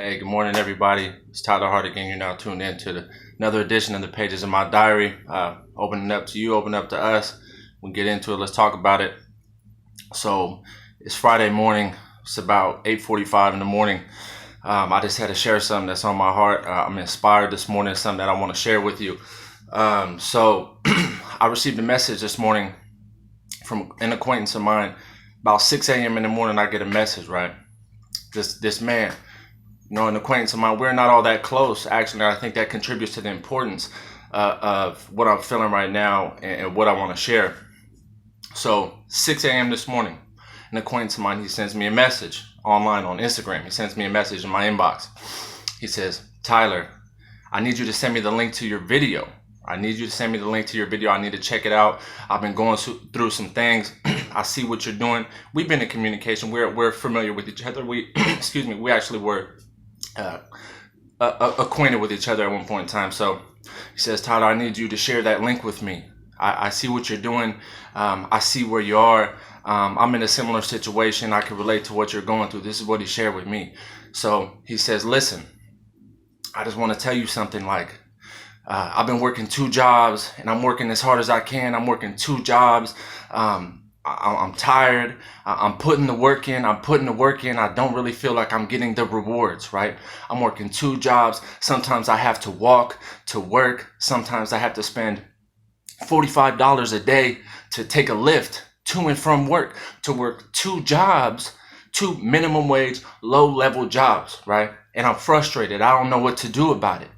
Hey, good morning, everybody. It's Tyler Hart again. You're now tuned in to another edition of the Pages of My Diary. Opening up to you, open up to us. We get into it. Let's talk about it. So it's Friday morning. It's about 8:45 in the morning. I just had to share something that's on my heart. I'm inspired this morning. Something that I want to share with you. So I received a message this morning from an acquaintance of mine. About 6 a.m. in the morning, I get a message. Right, this man. An acquaintance of mine, we're not all that close. Actually, I think that contributes to the importance of what I'm feeling right now and what I want to share. So 6 a.m. this morning, an acquaintance of mine, he sends me a message online on Instagram. He sends me a message in my inbox. He says, Tyler, I need you to send me the link to your video. I need you to send me the link to your video. I need to check it out. I've been going through some things. I see what you're doing. We've been in communication. We're familiar with each other. We actually were acquainted with each other at one point in time. So he says, Tyler, I need you to share that link with me. I see what you're doing. I see where you are. I'm in a similar situation. I can relate to what you're going through. This is what he shared with me. So he says, listen, I just want to tell you something. I've been working 2 jobs and I'm working as hard as I can. I'm working 2 jobs. I'm tired. I'm putting the work in. I don't really feel like I'm getting the rewards, right? I'm working 2 jobs. Sometimes I have to walk to work. Sometimes I have to spend $45 a day to take a lift to and from work, to work 2 jobs, 2 minimum wage, low level jobs, right? And I'm frustrated. I don't know what to do about it.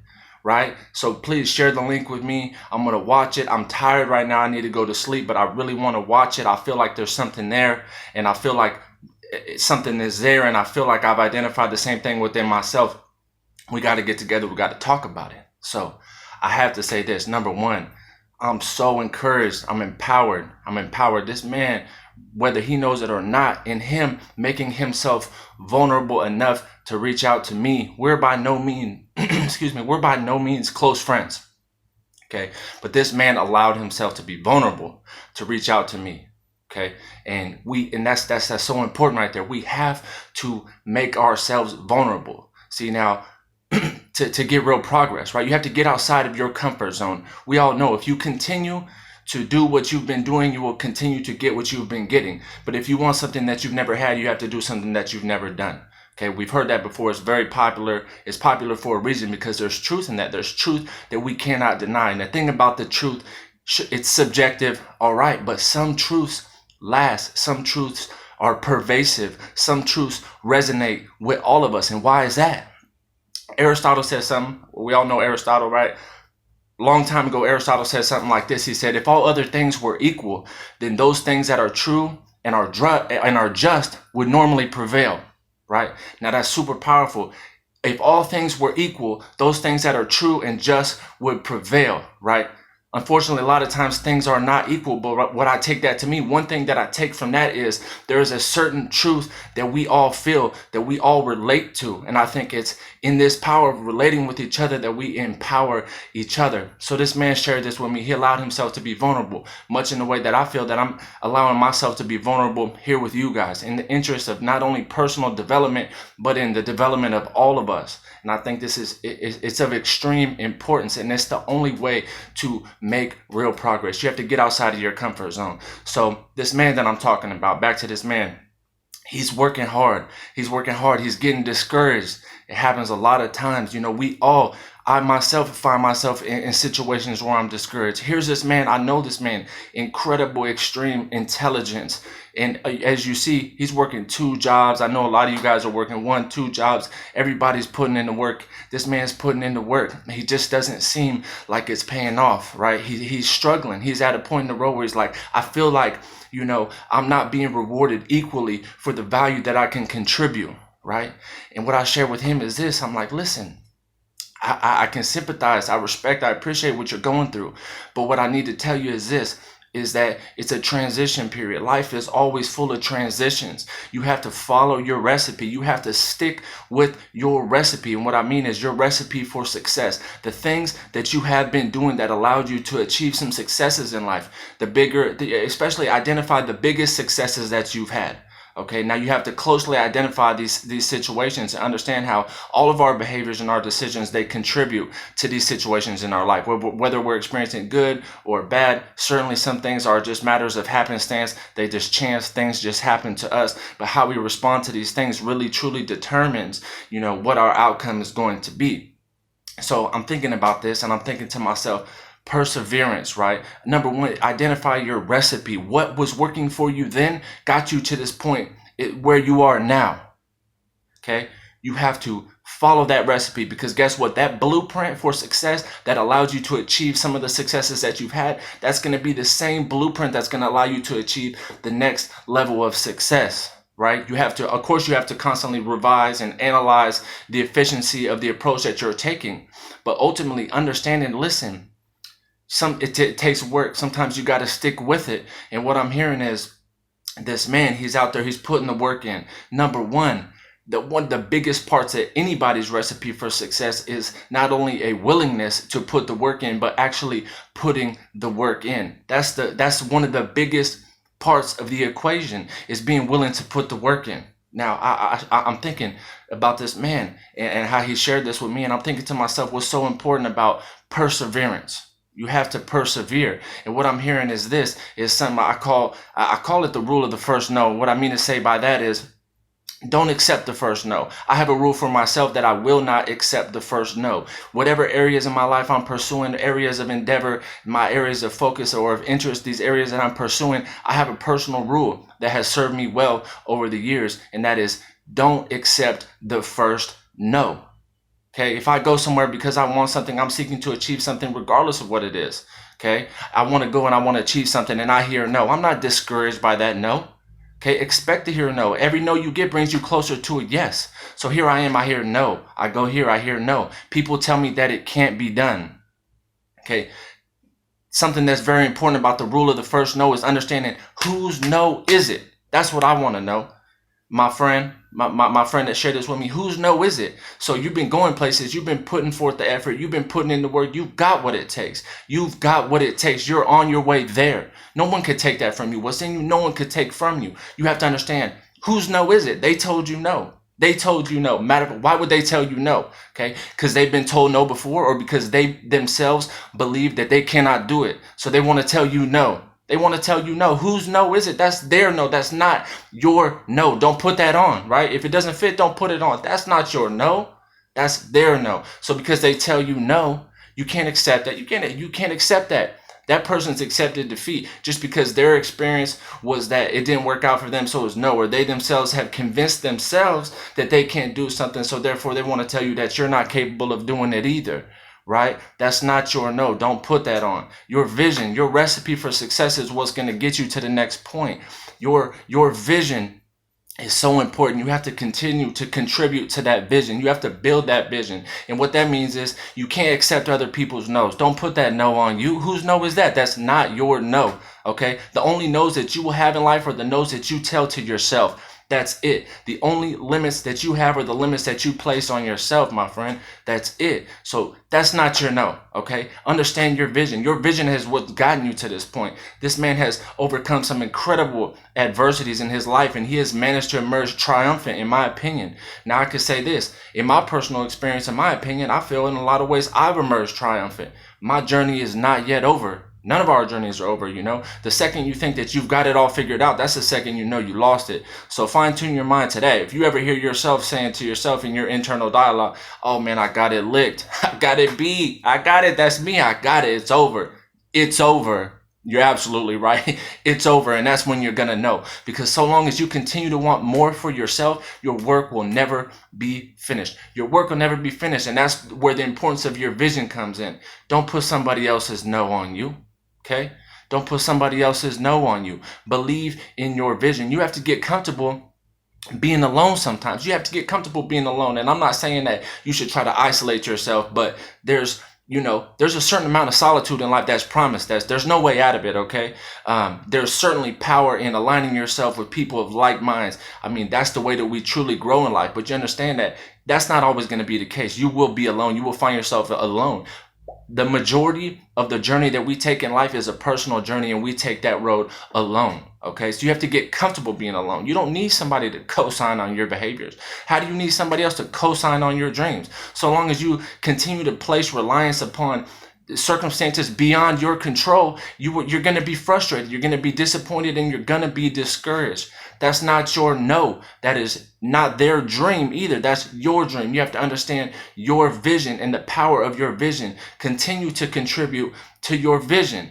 Right? So please share the link with me. I'm going to watch it. I'm tired right now. I need to go to sleep, but I really want to watch it. I feel like there's something there, and I feel like something is there, and I feel like I've identified the same thing within myself. We got to get together. We got to talk about it. So I have to say this. Number one, I'm so encouraged. I'm empowered. This man, whether he knows it or not, in him making himself vulnerable enough to reach out to me, we're by no means close friends. Okay. But this man allowed himself to be vulnerable to reach out to me. Okay. And that's so important right there. We have to make ourselves vulnerable. See, now to get real progress, right? You have to get outside of your comfort zone. We all know if you continue to do what you've been doing, you will continue to get what you've been getting. But if you want something that you've never had, you have to do something that you've never done. Okay, we've heard that before. It's very popular. It's popular for a reason, because there's truth in that. There's truth that we cannot deny. And the thing about the truth, it's subjective, all right, but some truths last. Some truths are pervasive. Some truths resonate with all of us. And why is that? Aristotle said something. We all know Aristotle, right? Long time ago, Aristotle said something like this. He said, if all other things were equal, then those things that are true and are just would normally prevail, right? Now that's super powerful. If all things were equal, those things that are true and just would prevail, right? Unfortunately, a lot of times things are not equal, but what I take that to mean, one thing that I take from that is there is a certain truth that we all feel, that we all relate to. And I think it's in this power of relating with each other that we empower each other. So this man shared this with me. He allowed himself to be vulnerable, much in the way that I feel that I'm allowing myself to be vulnerable here with you guys, in the interest of not only personal development, but in the development of all of us. And I think it's of extreme importance, and it's the only way to make real progress. You have to get outside of your comfort zone. So this man that I'm talking about, back to this man, he's working hard. He's getting discouraged. It happens a lot of times. I myself find myself in situations where I'm discouraged. Here's this man. I know this man, incredible, extreme intelligence. And as you see, he's working 2 jobs. I know a lot of you guys are working 1, 2 jobs. Everybody's putting in the work. This man's putting in the work. He just doesn't seem like it's paying off, right? He's struggling. He's at a point in the road where he's like, I feel like, I'm not being rewarded equally for the value that I can contribute, right? And what I share with him is this. I'm like, listen, I can sympathize. I respect. I appreciate what you're going through. But what I need to tell you is this, is that it's a transition period. Life is always full of transitions. You have to follow your recipe. You have to stick with your recipe. And what I mean is your recipe for success. The things that you have been doing that allowed you to achieve some successes in life. Especially identify the biggest successes that you've had. Okay, now you have to closely identify these situations and understand how all of our behaviors and our decisions, they contribute to these situations in our life. Whether we're experiencing good or bad, certainly some things are just matters of happenstance. They just chance, things just happen to us. But how we respond to these things really truly determines, what our outcome is going to be. So I'm thinking about this and I'm thinking to myself, perseverance, right? Number one, identify your recipe. What was working for you then got you to this point where you are now. Okay? You have to follow that recipe, because guess what? That blueprint for success that allows you to achieve some of the successes that you've had, that's going to be the same blueprint that's going to allow you to achieve the next level of success. Right? You have to constantly revise and analyze the efficiency of the approach that you're taking. But ultimately, understand and listen. It takes work. Sometimes you got to stick with it. And what I'm hearing is this man, he's out there, he's putting the work in. Number one of the biggest parts of anybody's recipe for success is not only a willingness to put the work in, but actually putting the work in. That's one of the biggest parts of the equation, is being willing to put the work in. Now, I'm thinking about this man and how he shared this with me, and I'm thinking to myself, what's so important about perseverance? You have to persevere. And what I'm hearing is this is something I call it the rule of the first no. What I mean to say by that is, don't accept the first no. I have a rule for myself that I will not accept the first no. Whatever areas in my life I'm pursuing, areas of endeavor, my areas of focus or of interest, these areas that I'm pursuing, I have a personal rule that has served me well over the years, and that is, don't accept the first no. Okay, if I go somewhere because I want something, I'm seeking to achieve something regardless of what it is. Okay, I want to go and I want to achieve something and I hear no. I'm not discouraged by that no. Okay, expect to hear no. Every no you get brings you closer to a yes. So here I am, I hear no. I go here, I hear no. People tell me that it can't be done. Okay, something that's very important about the rule of the first no is understanding whose no is it. That's what I want to know. My friend, my friend that shared this with me, whose no is it? So you've been going places, you've been putting forth the effort, you've been putting in the work, you've got what it takes. You've got what it takes. You're on your way there. No one could take that from you. What's in you, no one could take from you. You have to understand, whose no is it? They told you no. They told you no. Why would they tell you no? Okay, because they've been told no before, or because they themselves believe that they cannot do it. So they want to tell you no. They want to tell you no. Whose no is it? That's their no. That's not your no. Don't put that on, right? If it doesn't fit, don't put it on. That's not your no. That's their no. So because they tell you no, you can't accept that. You can't accept that. That person's accepted defeat just because their experience was that it didn't work out for them, so it was no. Or they themselves have convinced themselves that they can't do something, so therefore they want to tell you that you're not capable of doing it either. Right? That's not your no. Don't put that on. Your vision, your recipe for success is what's going to get you to the next point. Your vision is so important. You have to continue to contribute to that vision. You have to build that vision. And what that means is you can't accept other people's no's. Don't put that no on you. Whose no is that? That's not your no. Okay? The only no's that you will have in life are the no's that you tell to yourself. That's it. The only limits that you have are the limits that you place on yourself, my friend. That's it. So that's not your no, okay? Understand your vision. Your vision is what's gotten you to this point. This man has overcome some incredible adversities in his life, and he has managed to emerge triumphant, in my opinion. Now, I could say this. In my personal experience, in my opinion, I feel in a lot of ways I've emerged triumphant. My journey is not yet over. None of our journeys are over, you know. The second you think that you've got it all figured out, that's the second you know you lost it. So fine tune your mind today. If you ever hear yourself saying to yourself in your internal dialogue, oh man, I got it licked. I got it beat. I got it. That's me. I got it. It's over. It's over. You're absolutely right. It's over. And that's when you're going to know. Because so long as you continue to want more for yourself, your work will never be finished. Your work will never be finished. And that's where the importance of your vision comes in. Don't put somebody else's no on you. Okay? Don't put somebody else's no on you. Believe in your vision. You have to get comfortable being alone sometimes. You have to get comfortable being alone. And I'm not saying that you should try to isolate yourself, but there's a certain amount of solitude in life that's promised. There's no way out of it, okay? There's certainly power in aligning yourself with people of like minds. I mean, that's the way that we truly grow in life. But you understand that that's not always going to be the case. You will be alone. You will find yourself alone. The majority of the journey that we take in life is a personal journey, and we take that road alone. Okay, so you have to get comfortable being alone. You don't need somebody to co-sign on your behaviors. How do you need somebody else to co-sign on your dreams? So long as you continue to place reliance upon circumstances beyond your control, you're going to be frustrated, you're going to be disappointed, and you're going to be discouraged. That's not your no. That is not their dream either. That's your dream. You have to understand your vision and the power of your vision. Continue to contribute to your vision.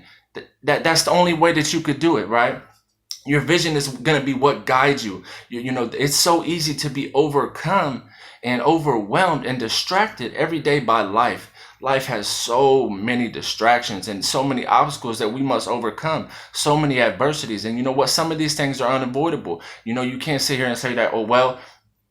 That's the only way that you could do it, right? Your vision is going to be what guides you. You know, it's so easy to be overcome and overwhelmed and distracted every day by life. Life has so many distractions and so many obstacles that we must overcome, so many adversities. And you know what? Some of these things are unavoidable. You know, you can't sit here and say that, oh, well,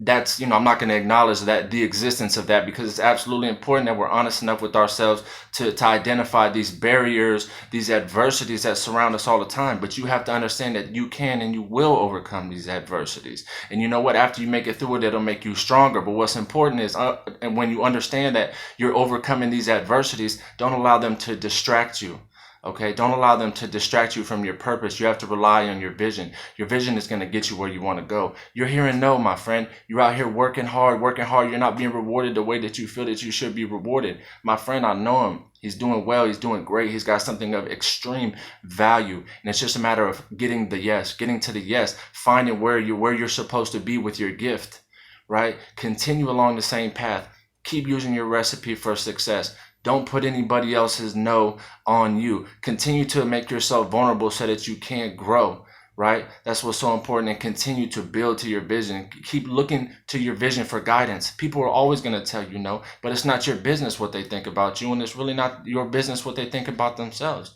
that's, I'm not going to acknowledge that, the existence of that, because it's absolutely important that we're honest enough with ourselves to identify these barriers, these adversities that surround us all the time. But you have to understand that you can and you will overcome these adversities. And you know what? After you make it through it, it'll make you stronger. But what's important is, and when you understand that you're overcoming these adversities, don't allow them to distract you. Okay, don't allow them to distract you from your purpose. You have to rely on your vision. Your vision is going to get you where you want to go. You're hearing no, my friend. You're out here working hard. You're not being rewarded the way that you feel that you should be rewarded. My friend, I know him. He's doing well. He's doing great. He's got something of extreme value. And it's just a matter of getting to the yes, finding where you're supposed to be with your gift, right? Continue along the same path. Keep using your recipe for success. Don't put anybody else's no on you. Continue to make yourself vulnerable so that you can grow, right? That's what's so important. And continue to build to your vision. Keep looking to your vision for guidance. People are always going to tell you no, but it's not your business what they think about you, and it's really not your business what they think about themselves.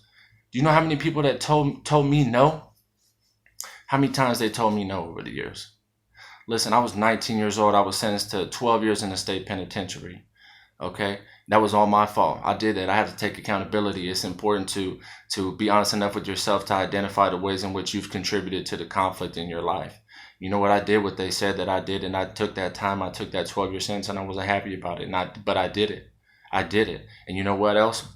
Do you know how many people that told me no? How many times they told me no over the years? Listen, I was 19 years old. I was sentenced to 12 years in the state penitentiary. Okay, that was all my fault. I did that. I had to take accountability. It's important to be honest enough with yourself to identify the ways in which you've contributed to the conflict in your life. You know what I did? What they said that I did, and I took that time. I took that 12-year sentence, and I wasn't happy about it. But I did it. I did it. And you know what else?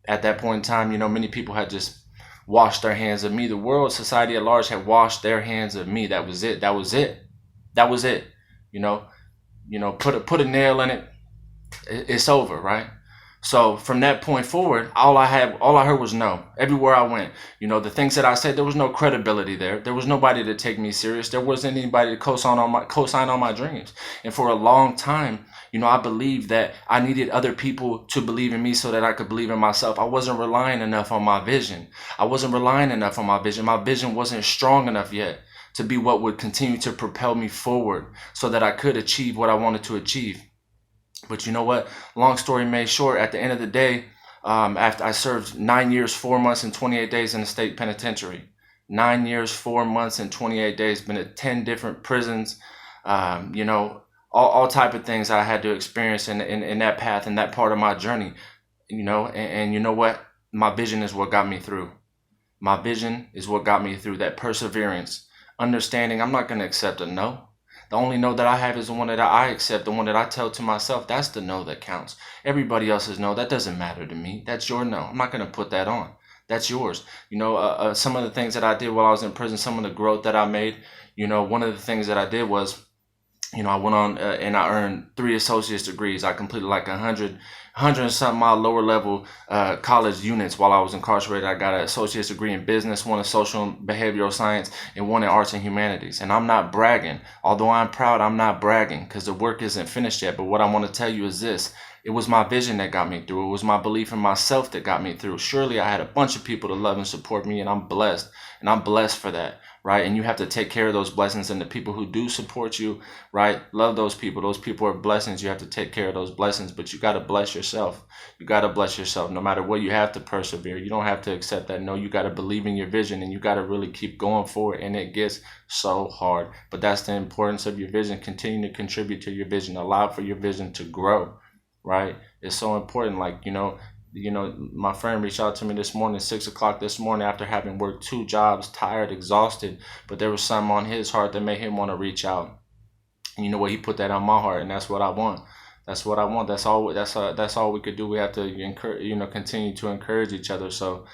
At that point in time, many people had just washed their hands of me. The world, society at large had washed their hands of me. That was it. That was it. That was it. Put a nail in it. It's over, right? So from that point forward, all I heard was no. Everywhere I went, the things that I said, there was no credibility there. There was nobody to take me serious. There wasn't anybody to co-sign on my dreams. And for a long time, I believed that I needed other people to believe in me so that I could believe in myself. I wasn't relying enough on my vision. My vision wasn't strong enough yet to be what would continue to propel me forward so that I could achieve what I wanted to achieve. But you know what? Long story made short, at the end of the day, after I served 9 years, 4 months, and 28 days in the state penitentiary. 9 years, 4 months, and 28 days, been at 10 different prisons, all type of things I had to experience in that path, in that part of my journey, and you know what? My vision is what got me through. My vision is what got me through, that perseverance, understanding I'm not going to accept a no. The only no that I have is the one that I accept, the one that I tell to myself. That's the no that counts. Everybody else's no, that doesn't matter to me. That's your no. I'm not going to put that on. That's yours. Some of the things that I did while I was in prison, some of the growth that I made, one of the things that I did was, I went on and I earned 3 associate's degrees. I completed like 100 and something mile lower level college units while I was incarcerated. I got an associate's degree in business, one in social and behavioral science, and one in arts and humanities. And I'm not bragging. Although I'm proud, I'm not bragging because the work isn't finished yet. But what I want to tell you is this. It was my vision that got me through. It was my belief in myself that got me through. Surely I had a bunch of people to love and support me, and I'm blessed. And I'm blessed for that, right? And you have to take care of those blessings, and the people who do support you, right? Love those people. Those people are blessings. You have to take care of those blessings, but you got to bless yourself. You got to bless yourself. No matter what, you have to persevere. You don't have to accept that no. You got to believe in your vision, and you got to really keep going forward, and it gets so hard. But that's the importance of your vision. Continue to contribute to your vision. Allow for your vision to grow, right? It's so important. Like, my friend reached out to me this morning, 6 o'clock this morning, after having worked 2 jobs, tired, exhausted, but there was something on his heart that made him want to reach out. And you know what? He put that on my heart, and that's what I want. That's what I want. That's all we could do. We have to encourage, continue to encourage each other. So,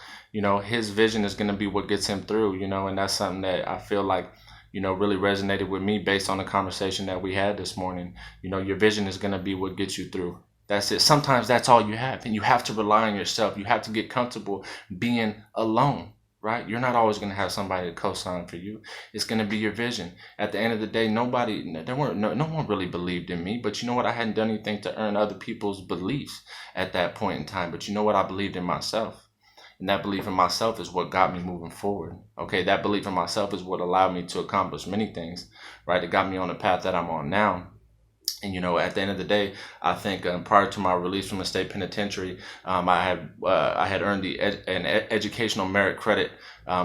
his vision is going to be what gets him through, and that's something that I feel like, really resonated with me based on the conversation that we had this morning. Your vision is going to be what gets you through. That's it. Sometimes that's all you have, and you have to rely on yourself. You have to get comfortable being alone, right? You're not always going to have somebody to co-sign for you. It's going to be your vision. At the end of the day, no one really believed in me, but you know what? I hadn't done anything to earn other people's beliefs at that point in time. But you know what? I believed in myself. And that belief in myself is what got me moving forward. Okay, that belief in myself is what allowed me to accomplish many things, right? It got me on the path that I'm on now. And at the end of the day, I think prior to my release from the state penitentiary, I had earned an educational merit credit,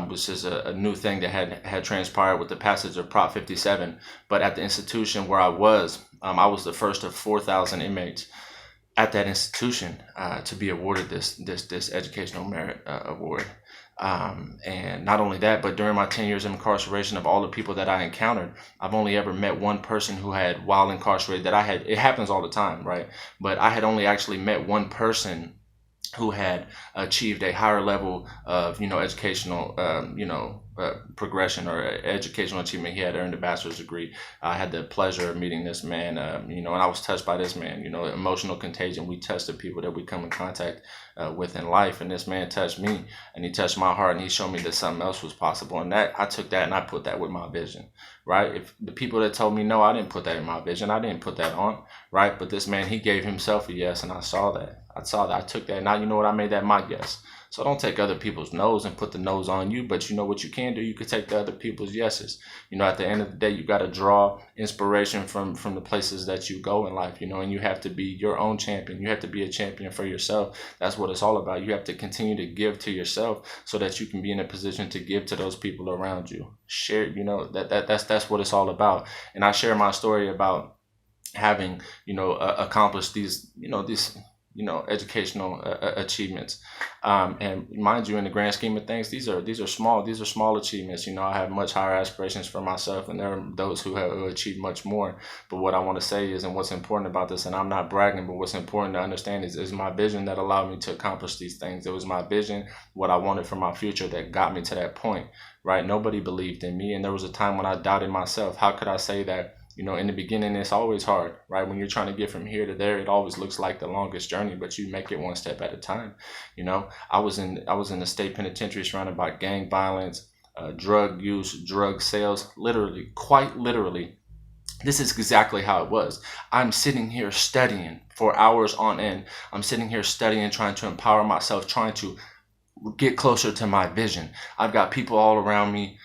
which is a new thing that had transpired with the passage of Prop 57. But at the institution where I was the first of 4,000 inmates at that institution to be awarded this educational merit award. And not only that, but during my 10 years of incarceration, of all the people that I encountered, I've only ever met one person who had, while incarcerated, it happens all the time, right? But I had only actually met one person who had achieved a higher level of, educational, progression or educational achievement. He had earned a bachelor's degree. I had the pleasure of meeting this man, and I was touched by this man. Emotional contagion. We touch the people that we come in contact with in life, and this man touched me, and he touched my heart, and he showed me that something else was possible. And that I took that and I put that with my vision, right? If the people that told me no, I didn't put that in my vision. I didn't put that on, right? But this man, he gave himself a yes, and I saw that. I took that. Now, you know what? I made that my yes. So don't take other people's no's and put the no's on you. But you know what you can do? You can take the other people's yeses. At the end of the day, you got to draw inspiration from the places that you go in life, and you have to be your own champion. You have to be a champion for yourself. That's what it's all about. You have to continue to give to yourself so that you can be in a position to give to those people around you. Share, that's what it's all about. And I share my story about having, accomplished these educational achievements. And mind you, in the grand scheme of things, these are small achievements. I have much higher aspirations for myself, and there are those who have achieved much more. But what I want to say is, and what's important about this, and I'm not bragging, but what's important to understand is my vision that allowed me to accomplish these things. It was my vision, what I wanted for my future, that got me to that point, right? Nobody believed in me, and there was a time when I doubted myself. How could I say that? In the beginning, it's always hard, right? When you're trying to get from here to there, it always looks like the longest journey, but you make it one step at a time. I was in the state penitentiary surrounded by gang violence, drug use, drug sales, quite literally. This is exactly how it was. I'm sitting here studying for hours on end. I'm sitting here studying, trying to empower myself, trying to get closer to my vision. I've got people all around me,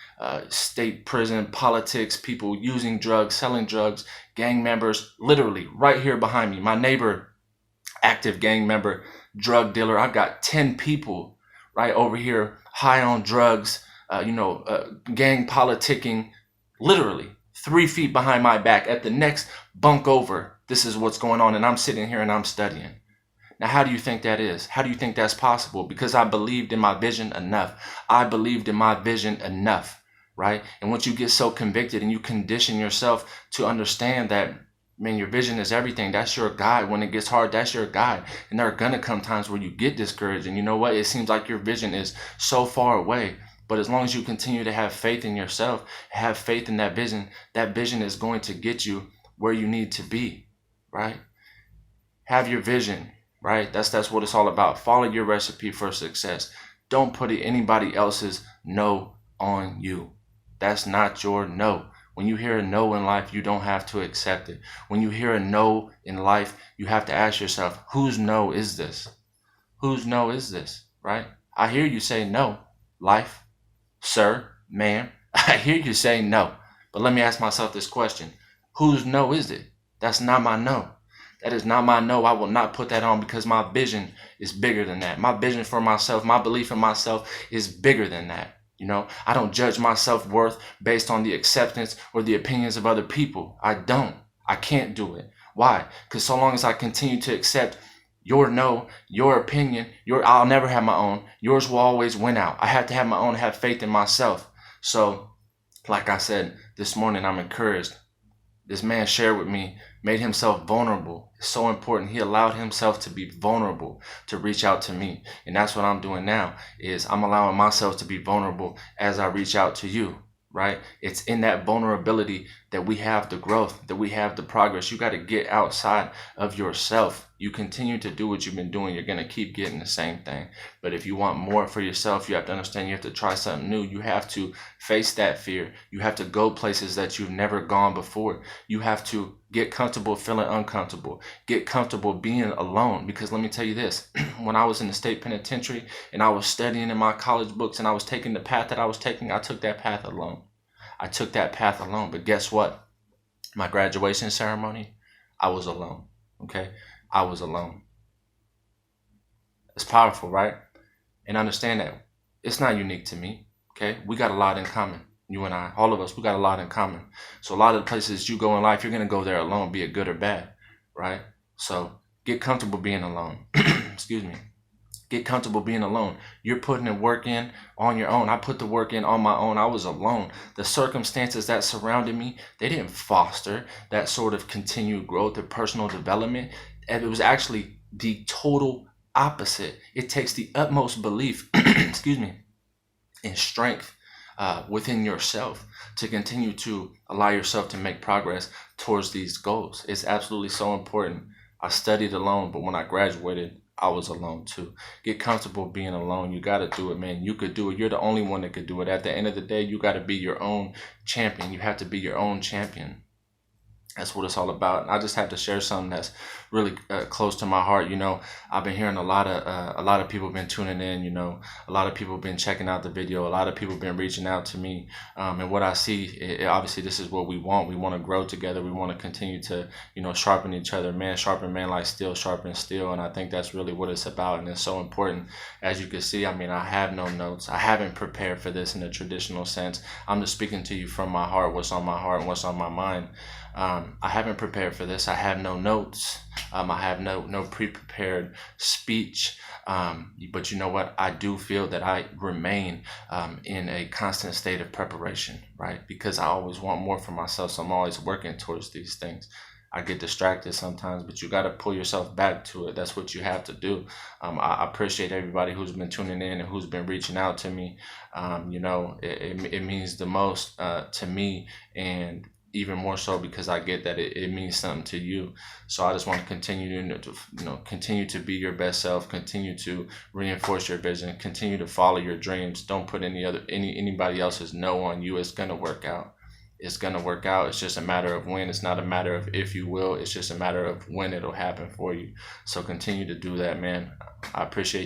state prison, politics, people using drugs, selling drugs, gang members, literally right here behind me. My neighbor, active gang member, drug dealer. I've got 10 people right over here, high on drugs, gang politicking, literally 3 feet behind my back. At the next bunk over, this is what's going on, and I'm sitting here and I'm studying. Now, how do you think that is? How do you think that's possible? Because I believed in my vision enough. I believed in my vision enough, right? And once you get so convicted and you condition yourself to understand that, man, your vision is everything. That's your guide. When it gets hard, that's your guide. And there are going to come times where you get discouraged. And you know what? It seems like your vision is so far away. But as long as you continue to have faith in yourself, have faith in that vision is going to get you where you need to be, right? Have your vision. Right? That's what it's all about. Follow your recipe for success. Don't put anybody else's no on you. That's not your no. When you hear a no in life, you don't have to accept it. When you hear a no in life, you have to ask yourself, whose no is this? Whose no is this? Right? I hear you say no, life, sir, ma'am. I hear you say no. But let me ask myself this question. Whose no is it? That's not my no. That is not my no. I will not put that on because my vision is bigger than that. My vision for myself, my belief in myself is bigger than that. I don't judge my self-worth based on the acceptance or the opinions of other people. I don't. I can't do it. Why? Because so long as I continue to accept your no, your opinion, I'll never have my own. Yours will always win out. I have to have my own, have faith in myself. So, like I said this morning, I'm encouraged. This man shared with me, made himself vulnerable. It's so important. He allowed himself to be vulnerable to reach out to me. And that's what I'm doing now, is I'm allowing myself to be vulnerable as I reach out to you, right? It's in that vulnerability that we have the growth, that we have the progress. You got to get outside of yourself. You continue to do what you've been doing, you're going to keep getting the same thing. But if you want more for yourself, you have to understand you have to try something new. You have to face that fear. You have to go places that you've never gone before. You have to get comfortable feeling uncomfortable. Get comfortable being alone. Because let me tell you this, when I was in the state penitentiary and I was studying in my college books and I was taking the path that I was taking, I took that path alone. I took that path alone. But guess what? My graduation ceremony, I was alone. Okay? I was alone. It's powerful, right? And understand that it's not unique to me. Okay? We got a lot in common. You and I, all of us, we got a lot in common. So a lot of the places you go in life, you're going to go there alone, be it good or bad, right? So get comfortable being alone. Excuse me. Get comfortable being alone. You're putting the work in on your own. I put the work in on my own. I was alone. The circumstances that surrounded me, they didn't foster that sort of continued growth or personal development. And it was actually the total opposite. It takes the utmost belief, excuse me, and strength within yourself to continue to allow yourself to make progress towards these goals. It's absolutely so important. I studied alone, but when I graduated, I was alone too. Get comfortable being alone. You got to do it, man. You could do it. You're the only one that could do it. At the end of the day, you got to be your own champion. You have to be your own champion. That's what it's all about. And I just have to share something that's really close to my heart. I've been hearing a lot of people been tuning in. A lot of people been checking out the video. A lot of people been reaching out to me. And what I see, obviously, this is what we want. We want to grow together. We want to continue to, sharpen each other. Man, sharpen man like steel, sharpen steel. And I think that's really what it's about. And it's so important. As you can see, I have no notes. I haven't prepared for this in a traditional sense. I'm just speaking to you from my heart, what's on my heart and what's on my mind. I haven't prepared for this. I have no notes. I have no pre-prepared speech. But you know what? I do feel that I remain in a constant state of preparation, right? Because I always want more for myself. So I'm always working towards these things. I get distracted sometimes, but you got to pull yourself back to it. That's what you have to do. I appreciate everybody who's been tuning in and who's been reaching out to me. It means the most to me, and even more so because I get that it means something to you. So I just want to continue to be your best self, continue to reinforce your vision, continue to follow your dreams. Don't put anybody else's no on you. It's gonna work out. It's gonna work out. It's just a matter of when. It's not a matter of if you will. It's just a matter of when it'll happen for you. So continue to do that, man. I appreciate you.